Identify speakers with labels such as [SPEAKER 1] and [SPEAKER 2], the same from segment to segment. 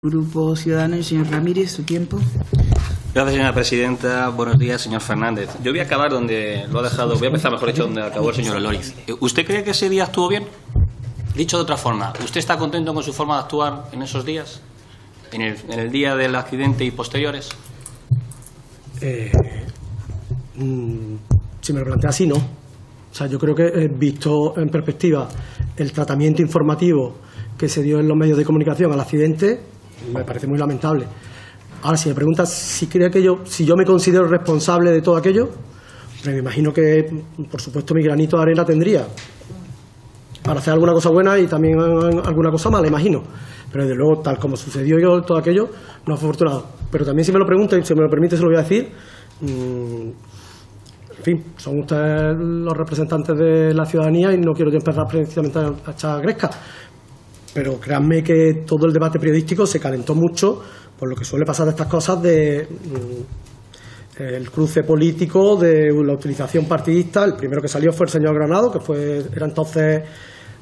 [SPEAKER 1] Grupo Ciudadano, el señor Ramírez, su tiempo.
[SPEAKER 2] Gracias, señora presidenta. Buenos días, señor Fernández. Yo voy a acabar donde lo ha dejado, voy a empezar, mejor dicho, donde acabó el señor Elóriz. ¿Usted cree que ese día estuvo bien? Dicho de otra forma, ¿usted está contento con su forma de actuar en esos días? ¿En el día del accidente y posteriores?
[SPEAKER 3] Si me lo plantea así, no. O sea, yo creo que, visto en perspectiva el tratamiento informativo que se dio en los medios de comunicación al accidente, me parece muy lamentable. Ahora, si me preguntas si yo me considero responsable de todo aquello, pues me imagino que, por supuesto, mi granito de arena tendría para hacer alguna cosa buena y también alguna cosa mala, imagino. Pero desde luego, tal como sucedió yo, todo aquello no fue afortunado. Pero también, si me lo preguntan, si me lo permite, se lo voy a decir. En fin, son ustedes los representantes de la ciudadanía y no quiero yo empezar precisamente a echar gresca. Pero créanme que todo el debate periodístico se calentó mucho por lo que suele pasar de estas cosas, de el cruce político, de la utilización partidista. El primero que salió fue el señor Granado, que era entonces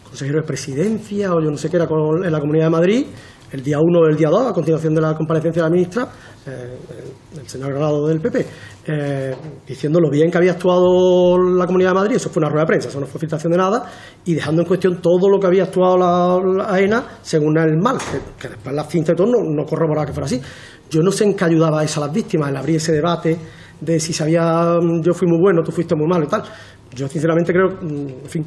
[SPEAKER 3] consejero de presidencia o yo no sé qué era en la Comunidad de Madrid, el día 1 o el día 2, a continuación de la comparecencia de la ministra, el señor Granado del PP, diciendo lo bien que había actuado la Comunidad de Madrid. Eso fue una rueda de prensa, eso no fue filtración de nada, y dejando en cuestión todo lo que había actuado la AENA según el mal, que después la cinta y todo no corroboraba que fuera así. Yo no sé en qué ayudaba eso a las víctimas, el abrir ese debate de si yo fui muy bueno, tú fuiste muy malo y tal. Yo sinceramente creo, en fin,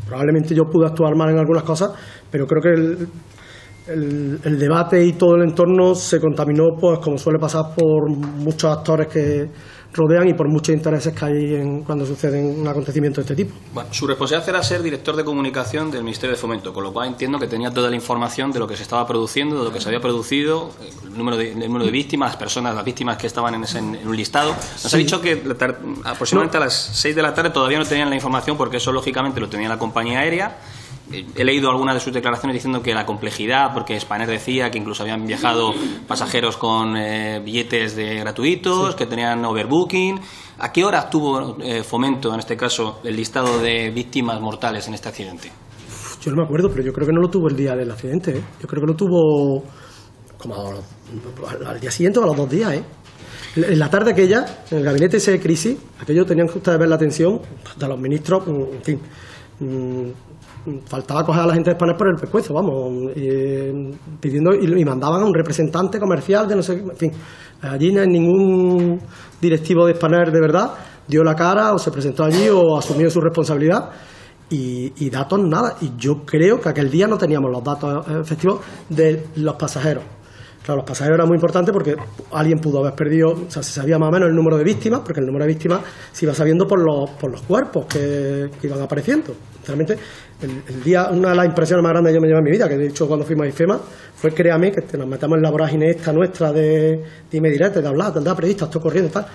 [SPEAKER 3] probablemente yo pude actuar mal en algunas cosas, pero creo que el debate y todo el entorno se contaminó, pues como suele pasar, por muchos actores que rodean y por muchos intereses que hay cuando suceden un acontecimiento de este tipo.
[SPEAKER 2] Bueno, su responsabilidad era ser director de comunicación del Ministerio de Fomento, con lo cual entiendo que tenía toda la información de lo que se estaba produciendo, de lo que se había producido, el número de víctimas, las víctimas que estaban en un listado. Nos ha dicho que aproximadamente a las 6 de la tarde todavía no tenían la información, porque eso lógicamente lo tenía la compañía aérea. He leído algunas de sus declaraciones diciendo que la complejidad, porque Spanair decía que incluso habían viajado pasajeros con billetes gratuitos, que tenían overbooking. ¿A qué hora tuvo Fomento, en este caso, el listado de víctimas mortales en este accidente?
[SPEAKER 3] Yo no me acuerdo, pero yo creo que no lo tuvo el día del accidente, ¿eh? Yo creo que lo tuvo como al día siguiente o a los 2 días, ¿eh? En la tarde aquella, en el gabinete ese de crisis, aquello tenían que ustedes ver la atención de los ministros, en fin. Faltaba coger a la gente de Spanair por el pescuezo, vamos, pidiendo, y mandaban a un representante comercial de no sé qué, en fin. Allí ningún directivo de Spanair de verdad dio la cara o se presentó allí o asumió su responsabilidad, y datos nada. Y yo creo que aquel día no teníamos los datos efectivos de los pasajeros. Claro, los pasajeros eran muy importantes porque alguien pudo haber perdido, o sea, se sabía más o menos el número de víctimas, porque el número de víctimas se iba sabiendo por los cuerpos que iban apareciendo. Realmente, una de las impresiones más grandes que yo me llevé en mi vida, que de hecho cuando fuimos a IFEMA, fue, créame, que nos metamos en la vorágine esta nuestra de dime directo, de hablar, de andar periodistas, estoy corriendo y tal.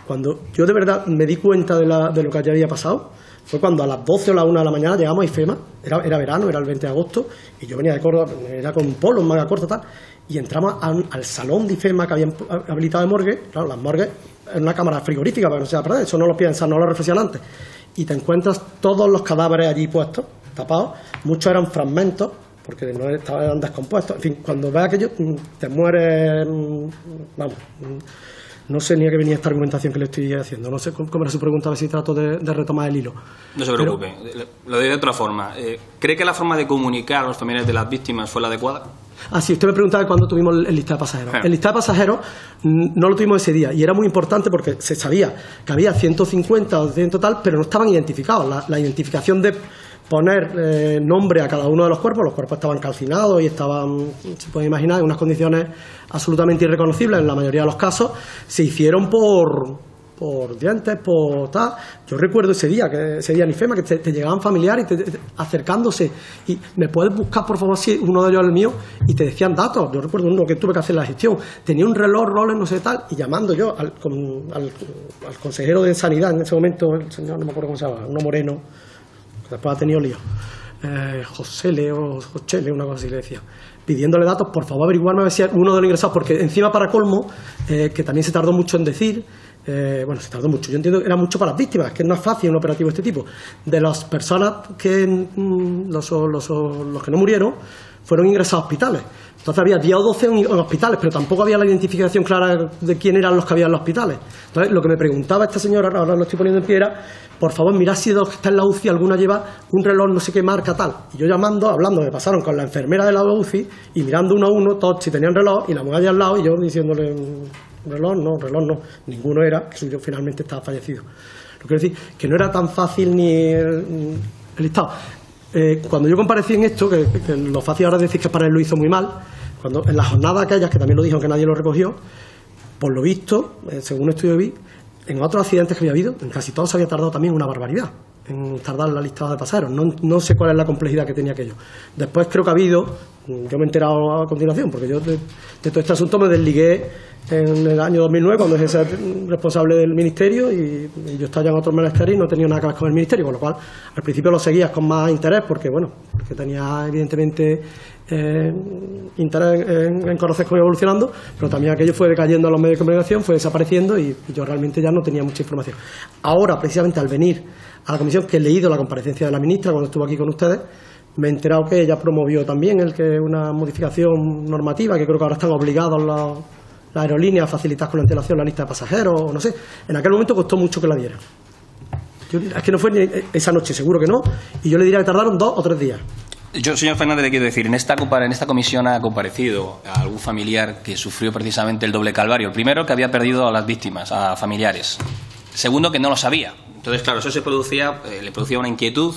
[SPEAKER 3] Cuando yo de verdad me di cuenta de lo que ya había pasado, fue cuando a las 12 o las 1 de la mañana llegamos a IFEMA, era verano, era el 20 de agosto, y yo venía de Córdoba, era con polo, en manga corta, tal, y entramos al salón de IFEMA que habían habilitado de morgue. Claro, las morgues en una cámara frigorífica, para que no se perder, eso no lo piensan, no lo reflexionan antes, y te encuentras todos los cadáveres allí puestos, tapados, muchos eran fragmentos, porque no estaban descompuestos. En fin, cuando ves aquello, te mueres, vamos. No sé ni a qué venía esta argumentación que le estoy haciendo. No sé cómo era su pregunta, a ver si trato de retomar el hilo.
[SPEAKER 2] No se preocupe, lo diré de otra forma. ¿Cree que la forma de comunicar a los familiares de las víctimas fue la adecuada?
[SPEAKER 3] Sí, usted me preguntaba cuándo tuvimos el listado de pasajeros. El listado de pasajeros no lo tuvimos ese día, y era muy importante porque se sabía que había 150 o 200 tal, pero no estaban identificados. La identificación de poner nombre a cada uno de los cuerpos estaban calcinados y estaban, se puede imaginar, en unas condiciones absolutamente irreconocibles en la mayoría de los casos. Se hicieron por dientes, por tal. Yo recuerdo ese día en IFEMA, que te llegaban familiares y acercándose, y me puedes buscar por favor si uno de ellos es el mío, y te decían datos. Yo recuerdo uno que tuve que hacer la gestión, tenía un reloj Rolex no sé tal, y llamando yo al consejero de Sanidad en ese momento, el señor, no me acuerdo cómo se llama, uno moreno, que después ha tenido lío, Josele o Jochele, una cosa así le decía, pidiéndole datos, por favor averiguarme a ver si uno de los ingresados, porque encima, para colmo, que también se tardó mucho en decir, se tardó mucho, yo entiendo que era mucho para las víctimas, que no es fácil un operativo de este tipo, de las personas que los que no murieron, fueron ingresados a hospitales. Entonces había 10 o 12 en hospitales, pero tampoco había la identificación clara de quién eran los que había en los hospitales. Entonces, lo que me preguntaba esta señora, ahora lo estoy poniendo en pie, era, por favor, mirad si de los que están en la UCI alguna lleva un reloj no sé qué marca tal. Y yo llamando, hablando, me pasaron con la enfermera de la UCI y mirando uno a uno, todos si tenían reloj, y la mujer allá al lado, y yo diciéndole, reloj no, ninguno era, que yo finalmente estaba fallecido. Lo quiero decir, que no era tan fácil ni el listado. Cuando yo comparecí en esto, que lo fácil ahora es decir que para él lo hizo muy mal, cuando en las jornadas aquellas, que también lo dijo que nadie lo recogió, por lo visto, según un estudio vi, en otros accidentes que había habido, en casi todos había tardado también una barbaridad en tardar la lista de pasajeros. No sé cuál es la complejidad que tenía aquello. Después creo que ha habido, yo me he enterado a continuación, porque yo de todo este asunto me desligué en el año 2009, cuando dejé de ser responsable del ministerio, y yo estaba ya en otros ministerios y no tenía nada que ver con el ministerio, con lo cual al principio lo seguías con más interés, porque tenía evidentemente interés en conocer cómo iba evolucionando, pero también aquello fue decayendo a los medios de comunicación, fue desapareciendo, y yo realmente ya no tenía mucha información. Ahora, precisamente al venir a la comisión, que he leído la comparecencia de la ministra cuando estuvo aquí con ustedes, me he enterado que ella promovió también una modificación normativa, que creo que ahora están obligados las aerolíneas a facilitar con antelación la lista de pasajeros, o no sé. En aquel momento costó mucho que la dieran. Es que no fue ni esa noche, seguro que no, y yo le diría que tardaron 2 o 3 días.
[SPEAKER 2] Yo, señor Fernández, le quiero decir, en esta comisión ha comparecido a algún familiar que sufrió precisamente el doble calvario. El primero, que había perdido a las víctimas, a familiares. Segundo, que no lo sabía. Entonces, claro, eso le producía una inquietud,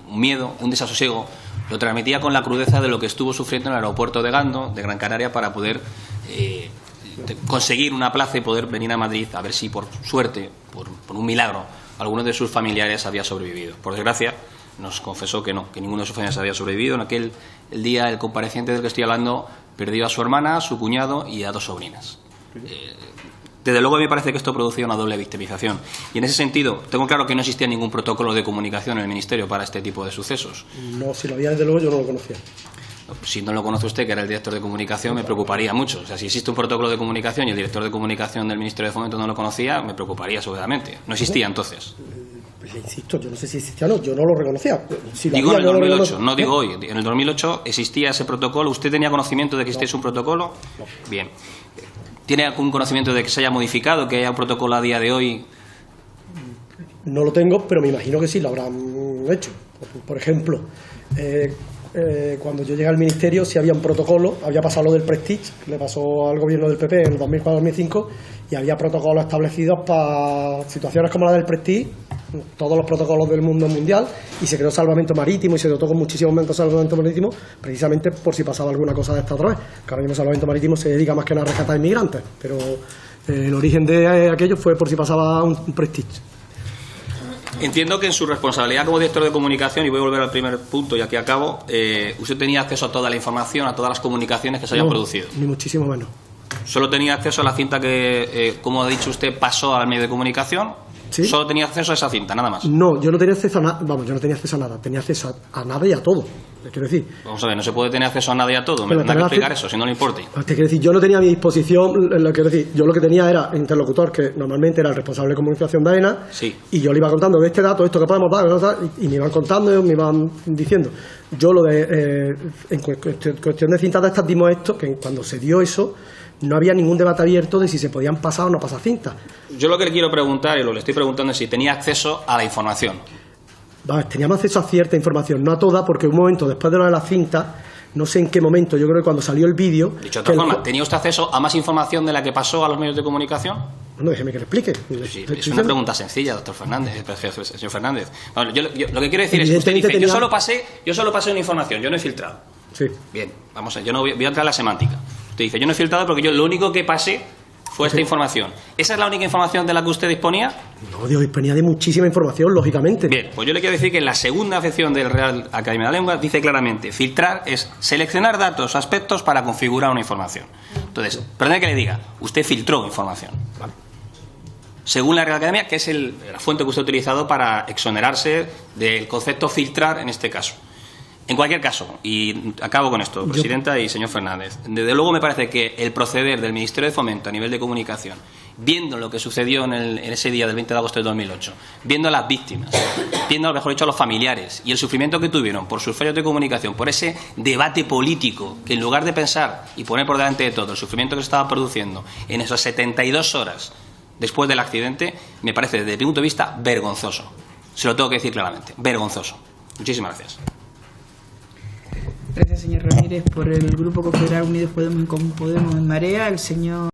[SPEAKER 2] un miedo, un desasosiego. Lo transmitía con la crudeza de lo que estuvo sufriendo en el aeropuerto de Gando, de Gran Canaria, para poder conseguir una plaza y poder venir a Madrid a ver si, por suerte, por un milagro, alguno de sus familiares había sobrevivido. Por desgracia, nos confesó que no, que ninguno de sus familiares había sobrevivido. En el día, el compareciente del que estoy hablando perdió a su hermana, a su cuñado y a 2 sobrinas. Desde luego, a mí me parece que esto producía una doble victimización. Y en ese sentido, tengo claro que no existía ningún protocolo de comunicación en el Ministerio para este tipo de sucesos.
[SPEAKER 3] No, si lo había, desde luego yo no lo conocía.
[SPEAKER 2] Si no lo conoce usted, que era el director de comunicación, me preocuparía mucho. O sea, si existe un protocolo de comunicación y el director de comunicación del Ministerio de Fomento no lo conocía, me preocuparía seguramente. No existía entonces.
[SPEAKER 3] Pues le insisto, yo no sé si existía o no, yo no lo reconocía. Si lo
[SPEAKER 2] digo
[SPEAKER 3] había,
[SPEAKER 2] en el 2008,
[SPEAKER 3] no
[SPEAKER 2] no digo hoy. En el 2008 existía ese protocolo. ¿Usted tenía conocimiento de que existiese un protocolo?
[SPEAKER 3] No.
[SPEAKER 2] Bien. ¿Tiene algún conocimiento de que se haya modificado, que haya un protocolo a día de hoy?
[SPEAKER 3] No lo tengo, pero me imagino que sí lo habrán hecho. Por ejemplo, cuando yo llegué al ministerio, sí había un protocolo, había pasado lo del Prestige, que le pasó al gobierno del PP en el 2004-2005, y había protocolos establecidos para situaciones como la del Prestige, todos los protocolos del mundo mundial, y se creó salvamento marítimo y se dotó con muchísimos momentos de salvamento marítimo, precisamente por si pasaba alguna cosa de esta otra vez. Que ahora mismo salvamento marítimo se dedica más que nada a rescatar inmigrantes, pero el origen de aquello fue por si pasaba un Prestige.
[SPEAKER 2] Entiendo que en su responsabilidad como director de comunicación, y voy a volver al primer punto y aquí acabo, usted tenía acceso a toda la información, a todas las comunicaciones que se hayan producido.
[SPEAKER 3] Ni muchísimo menos.
[SPEAKER 2] Solo tenía acceso a la cinta que, como ha dicho usted, pasó al medio de comunicación.
[SPEAKER 3] ¿Sí?
[SPEAKER 2] Solo tenía acceso a esa cinta, nada más.
[SPEAKER 3] No, yo no tenía acceso a nada. Vamos, yo no tenía acceso a nada. Tenía acceso a nada y a todo. ¿Qué quiero decir?
[SPEAKER 2] Vamos a ver, no se puede tener acceso a nada y a todo. Me tendrá que explicar eso, si no le importa.
[SPEAKER 3] Te quiero decir, yo no tenía a mi disposición, quiero decir, yo lo que tenía era interlocutor, que normalmente era el responsable de comunicación de AENA,
[SPEAKER 2] sí.
[SPEAKER 3] Y yo le iba contando de este dato, esto que podemos dar, y me iban contando, y me iban diciendo. Yo lo de, en cuestión de cintas de estas dimos esto, que cuando se dio eso, no había ningún debate abierto de si se podían pasar o no pasar cintas.
[SPEAKER 2] Yo lo que le quiero preguntar, y lo le estoy preguntando, es si tenía acceso a la información.
[SPEAKER 3] Vale, teníamos acceso a cierta información, no a toda, porque un momento después de lo de las cintas, no sé en qué momento, yo creo que cuando salió el vídeo...
[SPEAKER 2] Dicho de otra forma, ¿tenía usted acceso a más información de la que pasó a los medios de comunicación?
[SPEAKER 3] No, déjeme que le explique.
[SPEAKER 2] Sí, es una pregunta sencilla, doctor Fernández, señor Fernández. Bueno, yo lo que quiero decir es que usted dice, yo solo pasé una información, yo no he filtrado.
[SPEAKER 3] Sí.
[SPEAKER 2] Bien, vamos a ver, yo no voy a entrar en la semántica. Usted dice, yo no he filtrado porque yo lo único que pasé fue esta información. ¿Esa es la única información de la que usted disponía?
[SPEAKER 3] No, Dios, disponía de muchísima información, lógicamente.
[SPEAKER 2] Bien, pues yo le quiero decir que en la segunda sección del Real Academia de la Lengua dice claramente, filtrar es seleccionar datos o aspectos para configurar una información. Entonces, perdone que le diga, usted filtró información, ¿vale? Según la Real Academia, que es la fuente que usted ha utilizado para exonerarse del concepto filtrar en este caso. En cualquier caso, y acabo con esto, Presidenta y señor Fernández, desde luego me parece que el proceder del Ministerio de Fomento a nivel de comunicación, viendo lo que sucedió en ese día del 20 de agosto de 2008, viendo a las víctimas, viendo, mejor dicho, a los familiares y el sufrimiento que tuvieron por sus fallos de comunicación, por ese debate político que en lugar de pensar y poner por delante de todo el sufrimiento que se estaba produciendo en esas 72 horas después del accidente, me parece desde mi punto de vista vergonzoso. Se lo tengo que decir claramente, vergonzoso. Muchísimas gracias.
[SPEAKER 1] Gracias, señor Ramírez. Por el Grupo Confederal Unidos Podemos en Marea, el señor